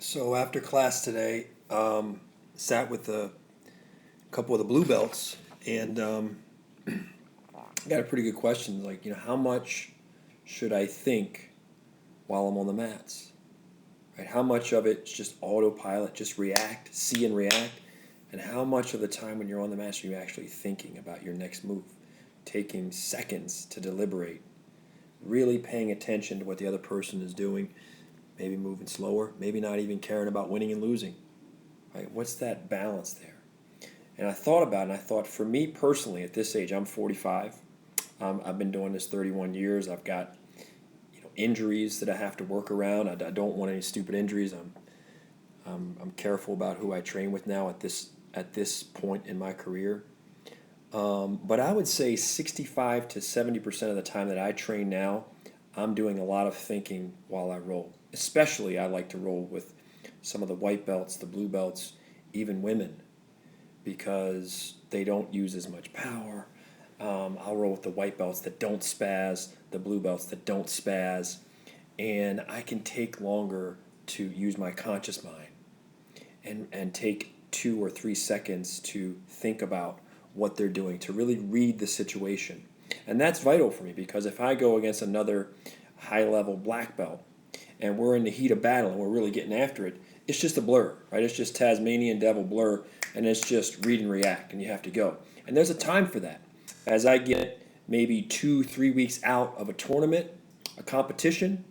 So after class today, sat with a couple of the blue belts and got a pretty good question. Like, how much should I think while I'm on the mats? Right? How much of it's just autopilot, just react, see and react? And how much of the time when you're on the mats are you actually thinking about your next move, taking seconds to deliberate, really paying attention to what the other person is doing, maybe moving slower, maybe not even caring about winning and losing? Right? What's that balance there? And I thought about it, and I thought, for me personally, at this age, I'm 45. I've been doing this 31 years. I've got injuries that I have to work around. I don't want any stupid injuries. I'm careful about who I train with now at this point in my career. But I would say 65 to 70% of the time that I train now, I'm doing a lot of thinking while I roll. Especially, I like to roll with some of the white belts, the blue belts, even women, because they don't use as much power. I'll roll with the white belts that don't spaz, the blue belts that don't spaz, and I can take longer to use my conscious mind and take 2 or 3 seconds to think about what they're doing, to really read the situation. And that's vital for me, because if I go against another high-level black belt and we're in the heat of battle and we're really getting after it, it's just a blur, right? It's just Tasmanian devil blur, and it's just read and react, and you have to go. And there's a time for that. As I get maybe 2, 3 weeks out of a tournament, a competition,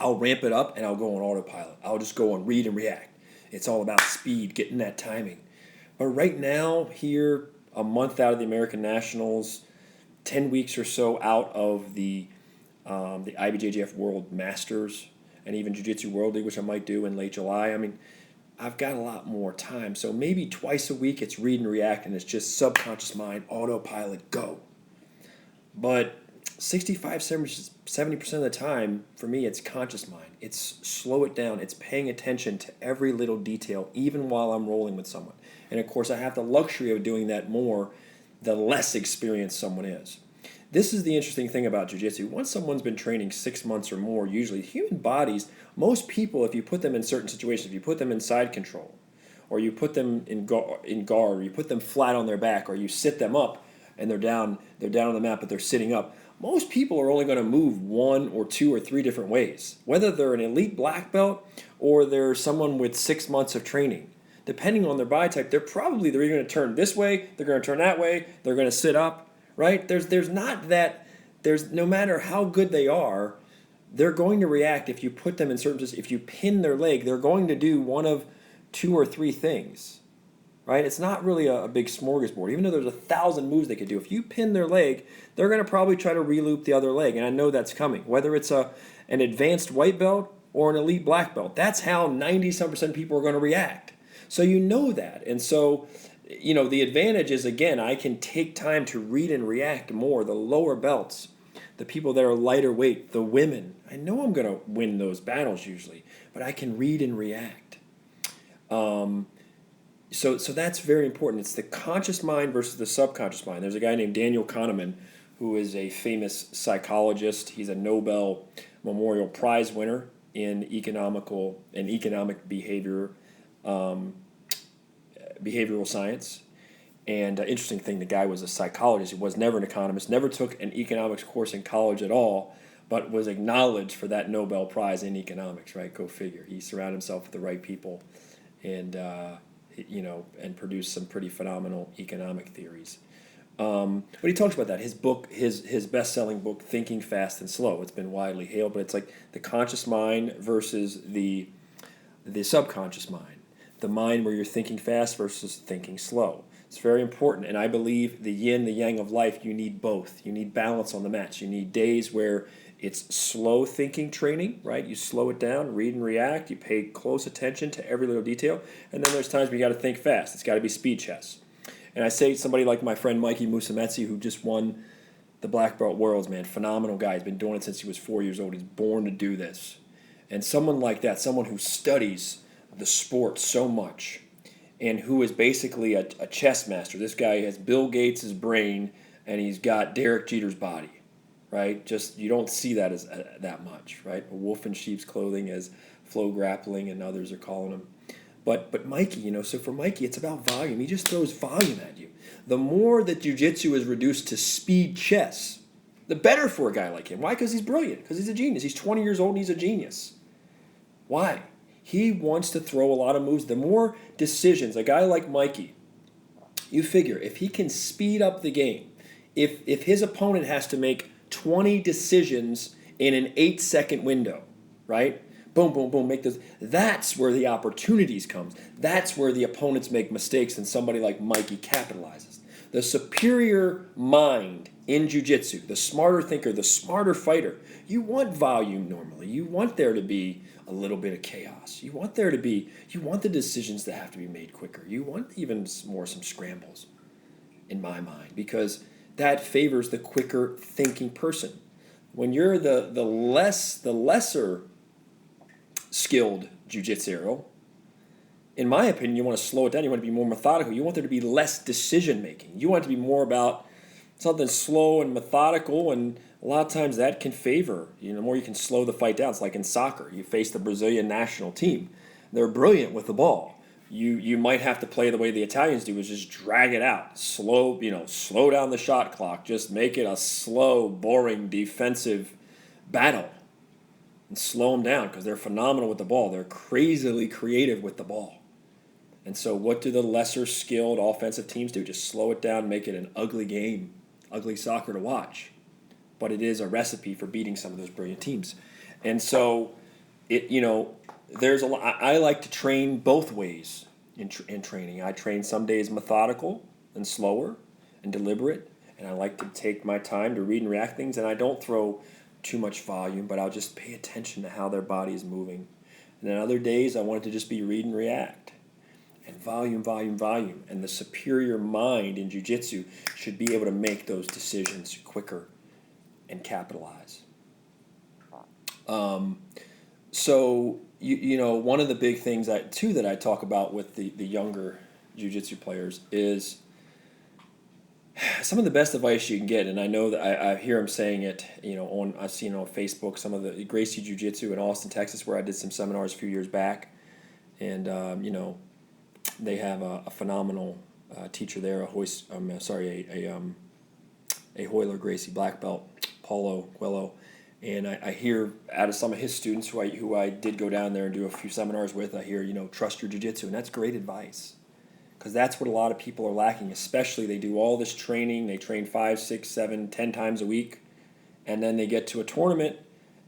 I'll ramp it up and I'll go on autopilot. I'll just go on read and react. It's all about speed, getting that timing. But right now, here, a month out of the American Nationals, 10 weeks or so out of the IBJJF World Masters, and even Jiu Jitsu World League, which I might do in late July. I mean, I've got a lot more time. So maybe twice a week it's read and react, and it's just subconscious mind, autopilot, go. But 65, 70% of the time, for me, it's conscious mind. It's slow it down. It's paying attention to every little detail, even while I'm rolling with someone. And of course, I have the luxury of doing that more the less experienced someone is. This is the interesting thing about jiu-jitsu. Once someone's been training 6 months or more, usually human bodies, most people, if you put them in certain situations, if you put them in side control, or you put them in guard, or you put them flat on their back, or you sit them up and they're down on the mat, but they're sitting up, most people are only going to move 1 or 2 or 3 different ways, whether they're an elite black belt or they're someone with 6 months of training. Depending on their body type, they're either going to turn this way, they're going to turn that way, they're going to sit up. Right? There's not that, no matter how good they are, they're going to react if you put them in certain positions. If you pin their leg, they're going to do one of 2 or 3 things. Right? It's not really a big smorgasbord. Even though there's 1,000 moves they could do, if you pin their leg, they're going to probably try to re-loop the other leg. And I know that's coming. Whether it's an advanced white belt or an elite black belt, that's how 90-some% of people are going to react. So you know that. And so the advantage is, again, I can take time to read and react more. The lower belts, the people that are lighter weight, the women, I know I'm going to win those battles usually, but I can read and react. So that's very important. It's the conscious mind versus the subconscious mind. There's a guy named Daniel Kahneman who is a famous psychologist. He's a Nobel Memorial Prize winner in economic behavior. Behavioral science. And interesting thing, the guy was a psychologist. He was never an economist, never took an economics course in college at all, but was acknowledged for that Nobel Prize in economics, right? Go figure. He surrounded himself with the right people and, and produced some pretty phenomenal economic theories. But he talks about that. His book, his best-selling book, Thinking Fast and Slow, it's been widely hailed, but it's like the conscious mind versus the subconscious mind. The mind where you're thinking fast versus thinking slow. It's very important, and I believe the yin, the yang of life, you need both. You need balance on the mats. You need days where it's slow thinking training, right? You slow it down, read and react. You pay close attention to every little detail, and then there's times where you got to think fast. It's got to be speed chess. And I say somebody like my friend Mikey Musumeci, who just won the Black Belt Worlds, man, phenomenal guy. He's been doing it since he was 4 years old. He's born to do this. And someone like that, someone who studies the sport so much and who is basically a chess master. This guy has Bill Gates' brain and he's got Derek Jeter's body. right? Just you don't see that as that much, right? A wolf in sheep's clothing, as flow grappling and others are calling them. But Mikey, so for Mikey, it's about volume. He just throws volume at you. The more that jiu-jitsu is reduced to speed chess, the better for a guy like him. Why? Because he's brilliant. Because he's a genius. He's 20 years old and he's a genius. Why? He wants to throw a lot of moves. The more decisions, a guy like Mikey, you figure if he can speed up the game, if his opponent has to make 20 decisions in an 8-second window, right? Boom, boom, boom, make those. That's where the opportunities comes. That's where the opponents make mistakes and somebody like Mikey capitalizes. The superior mind in jiu-jitsu, the smarter thinker, the smarter fighter, you want volume normally. You want there to be a little bit of chaos. You want the decisions to have to be made quicker. You want even more some scrambles, in my mind, because that favors the quicker thinking person. When you're the lesser skilled jiu-jitsu, in my opinion, you want to slow it down. You want to be more methodical. You want there to be less decision making. You want it to be more about something slow and methodical, and a lot of times that can favor, the more you can slow the fight down. It's like in soccer. You face the Brazilian national team. They're brilliant with the ball. You might have to play the way the Italians do, is just drag it out. Slow down the shot clock. Just make it a slow, boring, defensive battle. And slow them down because they're phenomenal with the ball. They're crazily creative with the ball. And so what do the lesser skilled offensive teams do? Just slow it down, make it an ugly game, ugly soccer to watch. But it is a recipe for beating some of those brilliant teams. And so, there's a lot. I like to train both ways in training. I train some days methodical and slower and deliberate. And I like to take my time to read and react things. And I don't throw too much volume, but I'll just pay attention to how their body is moving. And then other days I want it to just be read and react. And volume, volume, volume. And the superior mind in jiu-jitsu should be able to make those decisions quicker and capitalize. So, one of the big things that I talk about with the younger jiu-jitsu players is some of the best advice you can get, and I know that I hear him saying it, I've seen on Facebook, some of the Gracie Jiu-Jitsu in Austin, Texas, where I did some seminars a few years back, and, they have a phenomenal teacher there, a Hoyler Gracie black belt, Paulo Coelho, and I hear out of some of his students who I did go down there and do a few seminars with, I hear, trust your jiu-jitsu, and that's great advice. Because that's what a lot of people are lacking, especially they do all this training, they train 5, 6, 7, 10 times a week, and then they get to a tournament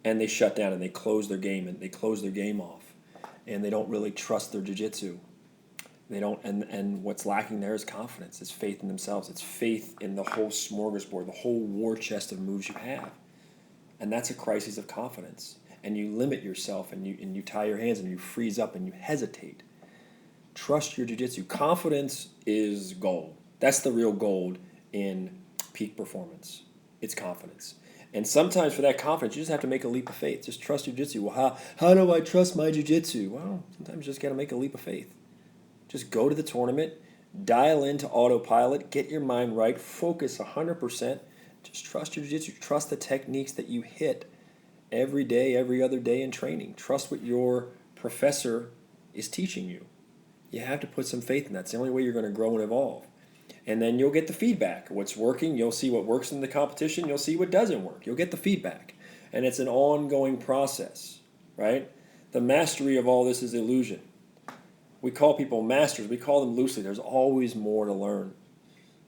and they shut down and they close their game off. And they don't really trust their jiu-jitsu. They don't, and what's lacking there is confidence. It's faith in themselves. It's faith in the whole smorgasbord, the whole war chest of moves you have. And that's a crisis of confidence. And you limit yourself and you tie your hands and you freeze up and you hesitate. Trust your jiu-jitsu. Confidence is gold. That's the real gold in peak performance. It's confidence. And sometimes for that confidence, you just have to make a leap of faith. Just trust your jiu-jitsu. Well, how do I trust my jiu-jitsu? Well, sometimes you just got to make a leap of faith. Just go to the tournament, dial into autopilot, get your mind right, focus 100%. Just trust your jiu-jitsu. Trust the techniques that you hit every day, every other day in training. Trust what your professor is teaching you. You have to put some faith in that. It's the only way you're going to grow and evolve. And then you'll get the feedback. What's working, you'll see what works in the competition. You'll see what doesn't work. You'll get the feedback. And it's an ongoing process, right? The mastery of all this is illusion. We call people masters. We call them loosely. There's always more to learn.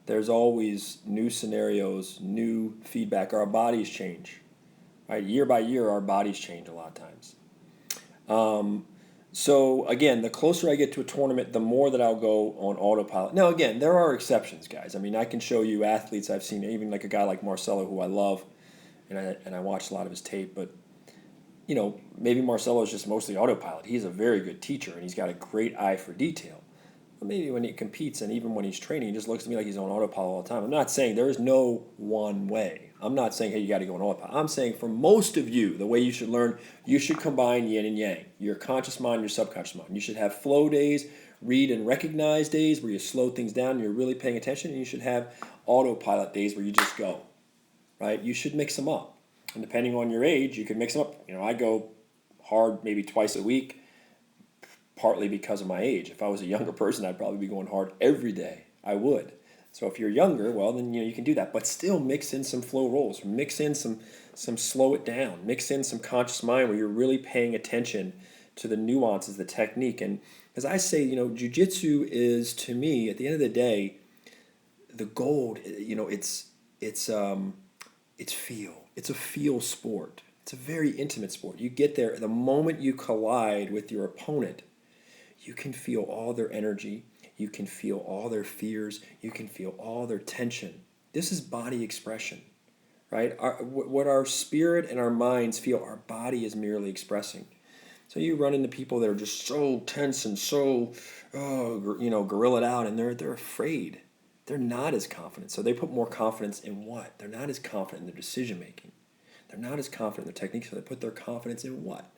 There's always new scenarios, new feedback. Our bodies change. Right? Year by year, our bodies change a lot of times. So, again, the closer I get to a tournament, the more that I'll go on autopilot. Now, again, there are exceptions, guys. I mean, I can show you athletes I've seen, even like a guy like Marcelo, who I love, and I watched a lot of his tape, but, maybe Marcelo is just mostly autopilot. He's a very good teacher, and he's got a great eye for detail. But maybe when he competes and even when he's training, he just looks to me like he's on autopilot all the time. I'm not saying there is no one way. I'm not saying, hey, you got to go on autopilot. I'm saying for most of you, the way you should learn, you should combine yin and yang, your conscious mind, your subconscious mind. You should have flow days, read and recognize days where you slow things down and you're really paying attention, and you should have autopilot days where you just go, right? You should mix them up. And depending on your age, you can mix them up. I go hard maybe twice a week, partly because of my age. If I was a younger person, I'd probably be going hard every day. I would. So if you're younger, well, then you can do that. But still mix in some flow rolls. Mix in some slow it down. Mix in some conscious mind where you're really paying attention to the nuances, the technique. And as I say, Jiu Jitsu is, to me, at the end of the day, the gold. It's feel. It's a feel sport. It's a very intimate sport. You get there, the moment you collide with your opponent, you can feel all their energy. You can feel all their fears. You can feel all their tension. This is body expression, right? What our spirit and our minds feel, our body is merely expressing. So you run into people that are just so tense and so, gorillaed out, and they're afraid. They're not as confident. So they put more confidence in what? They're not as confident in their decision making. They're not as confident in their technique, so they put their confidence in what?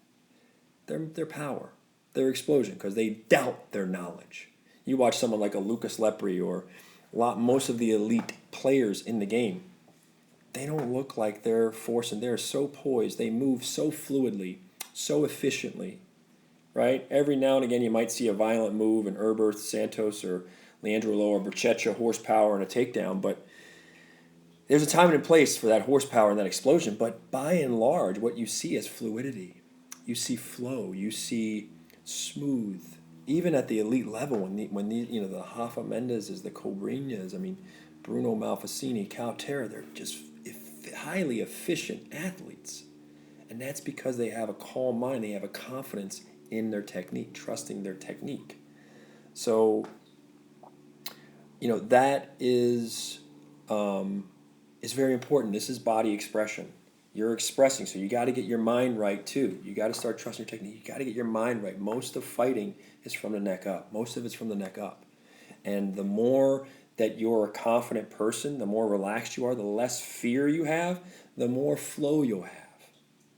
Their power, their explosion, because they doubt their knowledge. You watch someone like a Lucas Lepre or most of the elite players in the game, they don't look like they're forcing. They're so poised. They move so fluidly, so efficiently, right? Every now and again you might see a violent move in Herbert, Santos, or Leandro Lo or Berchetta, horsepower and a takedown, but there's a time and a place for that horsepower and that explosion. But by and large, what you see is fluidity. You see flow. You see smooth. Even at the elite level, when the Rafa Mendes, the Cobrinhas, Bruno Malfacini, Caltera, they're just highly efficient athletes. And that's because they have a calm mind. They have a confidence in their technique, trusting their technique. So, that is very important. This is body expression. You're expressing, so you got to get your mind right too. You got to start trusting your technique. You got to get your mind right. Most of fighting is from the neck up. Most of it's from the neck up. And the more that you're a confident person, the more relaxed you are, the less fear you have, the more flow you'll have,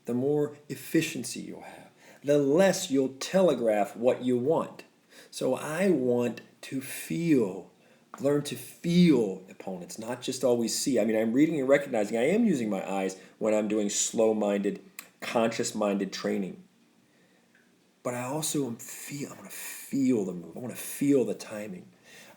the more efficiency you'll have, the less you'll telegraph what you want. So I want to learn to feel opponents, not just always see. I'm reading and recognizing. I am using my eyes when I'm doing slow-minded, conscious-minded training. But I also want to feel the move. I want to feel the timing.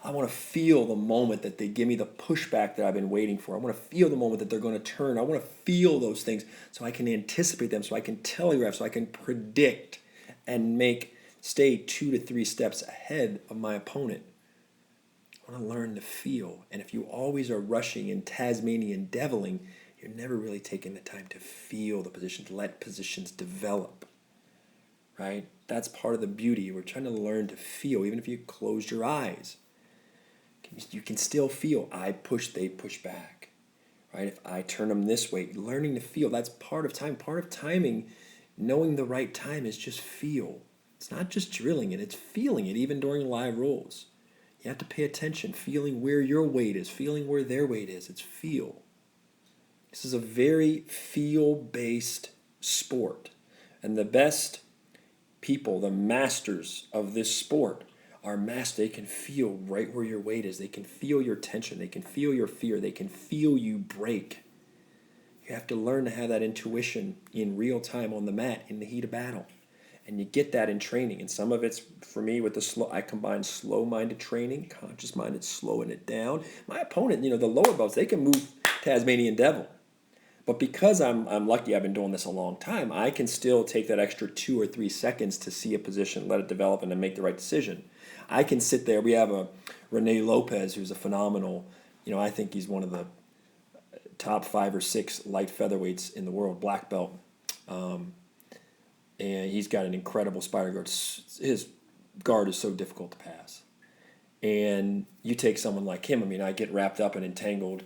I want to feel the moment that they give me the pushback that I've been waiting for. I want to feel the moment that they're going to turn. I want to feel those things so I can anticipate them, so I can telegraph, so I can predict and stay 2 to 3 steps ahead of my opponent. I want to learn to feel. And if you always are rushing and Tasmanian deviling, you're never really taking the time to feel the positions, let positions develop. Right? That's part of the beauty. We're trying to learn to feel. Even if you close your eyes, you can still feel. I push, they push back. Right? If I turn them this way, learning to feel, that's part of time. Part of timing, knowing the right time, is just feel. It's not just drilling it, it's feeling it, even during live rolls. You have to pay attention, feeling where your weight is, feeling where their weight is. It's feel. This is a very feel-based sport. And the best people, the masters of this sport, are masters. They can feel right where your weight is. They can feel your tension. They can feel your fear. They can feel you break. You have to learn to have that intuition in real time on the mat in the heat of battle. And you get that in training. And some of it's, for me, with the slow, I combine slow-minded training, conscious-minded, slowing it down. My opponent, the lower belts, they can move Tasmanian Devil. But because I'm lucky, I've been doing this a long time, I can still take that extra 2 or 3 seconds to see a position, let it develop, and then make the right decision. I can sit there. We have a Rene Lopez, who's a phenomenal, I think he's one of the top 5 or 6 light featherweights in the world, black belt. And he's got an incredible spider guard. His guard is so difficult to pass. And you take someone like him, I get wrapped up and entangled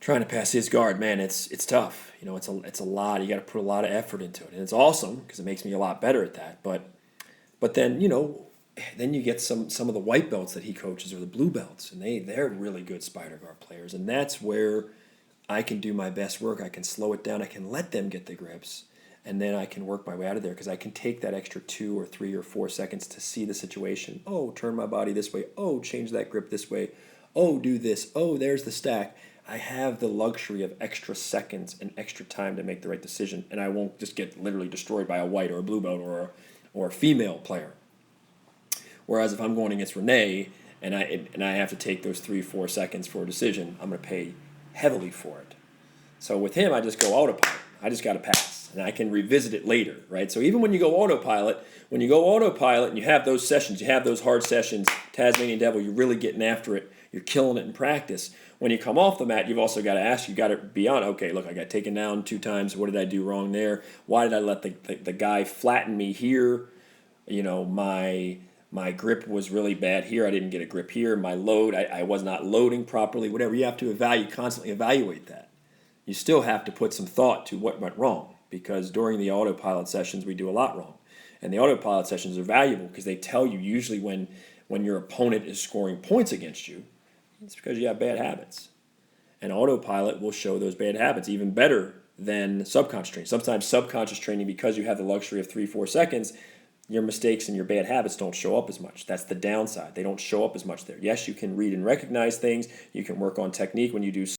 trying to pass his guard. Man, it's tough. It's a lot. You got to put a lot of effort into it. And it's awesome because it makes me a lot better at that. But then, then you get some of the white belts that he coaches, or the blue belts, and they're really good spider guard players. And that's where I can do my best work. I can slow it down. I can let them get the grips. And then I can work my way out of there because I can take that extra 2 or 3 or 4 seconds to see the situation. Oh, turn my body this way. Oh, change that grip this way. Oh, do this. Oh, there's the stack. I have the luxury of extra seconds and extra time to make the right decision, and I won't just get literally destroyed by a white or a blue belt or a female player. Whereas if I'm going against Renee and I have to take those 3-4 seconds for a decision, I'm going to pay heavily for it. So with him, I just go autopilot. I just got to pass, and I can revisit it later, right? So even when you go autopilot and you have those sessions, you have those hard sessions, Tasmanian Devil, you're really getting after it. You're killing it in practice. When you come off the mat, you've also got to ask, you got to be on, okay, look, I got taken down 2 times. What did I do wrong there? Why did I let the guy flatten me here? You know, my grip was really bad here. I didn't get a grip here. My load, I was not loading properly, whatever. You have to constantly evaluate that. You still have to put some thought to what went wrong, because during the autopilot sessions, we do a lot wrong. And the autopilot sessions are valuable because they tell you usually when your opponent is scoring points against you, it's because you have bad habits. And autopilot will show those bad habits even better than subconscious training. Sometimes subconscious training, because you have the luxury of 3-4 seconds, your mistakes and your bad habits don't show up as much. That's the downside. They don't show up as much there. Yes, you can read and recognize things. You can work on technique when you do